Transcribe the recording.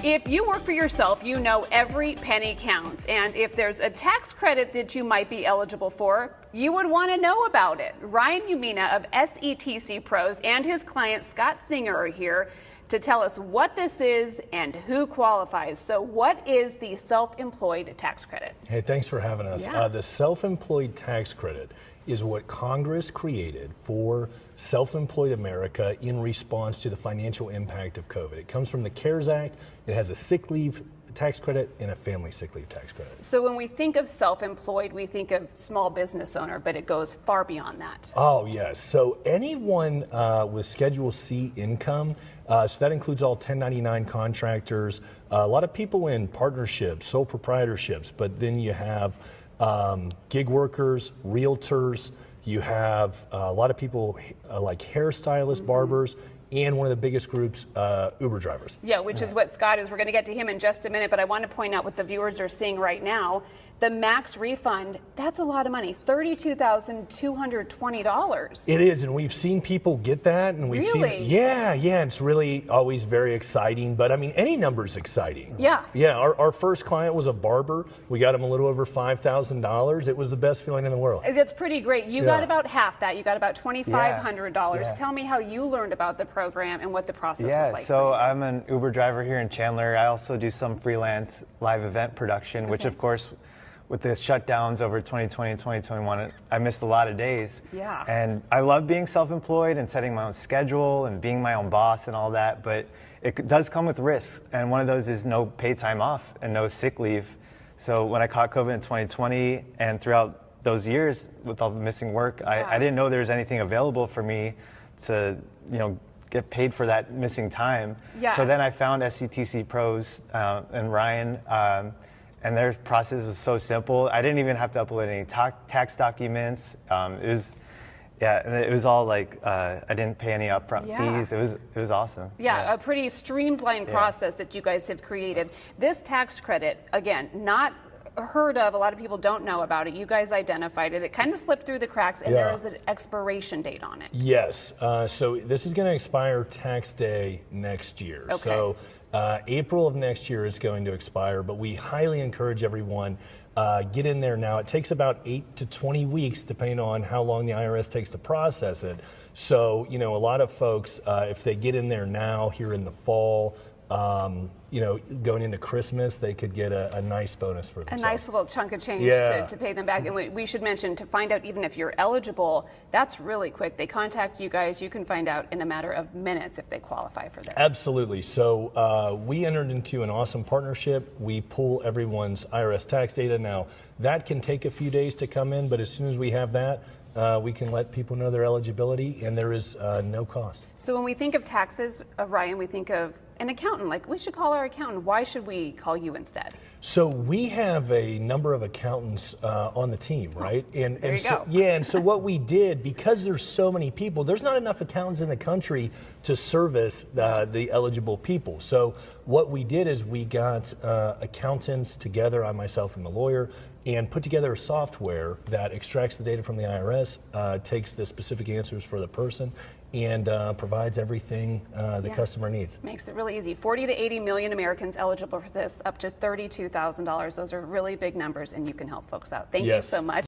If you work for yourself, you know every penny counts. And if there's a tax credit that you might be eligible for, you would want to know about it. Ryan Umina of SETC Pros and his client Scott Singer are here to tell us what this is and who qualifies. So what is the self-employed tax credit? Hey, thanks for having us. Yeah. The self-employed tax credit is what Congress created for self-employed America in response to the financial impact of COVID. It comes from the CARES Act. It has a sick leave tax credit and a family sick leave tax credit. So when we think of self-employed, we think of small business owner, but it goes far beyond that. Oh, yes. So anyone with Schedule C income, so that includes all 1099 contractors, a lot of people in partnerships, sole proprietorships, but then you have gig workers, realtors, you have a lot of people like hairstylists, barbers, and one of the biggest groups, Uber drivers. Yeah, which is what Scott is. We're going to get to him in just a minute, but I want to point out what the viewers are seeing right now. The max refund, that's a lot of money, $32,220. It is, and we've seen people get that, and we've seen yeah, it's really always very exciting, but I mean, any number is exciting. Yeah. Yeah, our first client was a barber. We got him a little over $5,000. It was the best feeling in the world. That's pretty great. You got about half that. You got about $2,500. Yeah. Tell me how you learned about the program and what the process was like. So I'm an Uber driver here in Chandler. I also do some freelance live event production, which of course, with the shutdowns over 2020 and 2021, I missed a lot of days. Yeah. And I love being self-employed and setting my own schedule and being my own boss and all that, but it does come with risks. And one of those is no paid time off and no sick leave. So when I caught COVID in 2020 and throughout those years with all the missing work, I didn't know there was anything available for me to, get paid for that missing time. Yeah. So then I found SETC Pros and Ryan, and their process was so simple. I didn't even have to upload any tax documents. It was all like I didn't pay any upfront fees. It was awesome. Yeah, a pretty streamlined process that you guys have created. This tax credit, again, not heard of, a lot of people don't know about it. You guys identified it. It kind of slipped through the cracks, and there is an expiration date on it. Yes. So this is going to expire tax day next year. Okay. So April of next year is going to expire, but we highly encourage everyone get in there now. It takes about 8 to 20 weeks, depending on how long the IRS takes to process it. So, a lot of folks, if they get in there now, here in the fall, going into Christmas, they could get a nice bonus for themselves. A nice little chunk of change to pay them back. And we should mention, to find out even if you're eligible, that's really quick. They contact you guys. You can find out in a matter of minutes if they qualify for this. Absolutely. So we entered into an awesome partnership. We pull everyone's IRS tax data. Now, that can take a few days to come in, but as soon as we have that, we can let people know their eligibility, and there is no cost. So when we think of taxes, Ryan, we think of an accountant. Like, we should call our accountant. Why should we call you instead? So we have a number of accountants on the team, right? There you go. And so what we did, because there's so many people, there's not enough accountants in the country to service the eligible people. So what we did is we got accountants together, I myself am a lawyer, and put together a software that extracts the data from the IRS, takes the specific answers for the person, and provides everything the customer needs. Makes it really easy. 40 to 80 million Americans eligible for this, up to $32,000. Those are really big numbers, and you can help folks out. Thank you so much.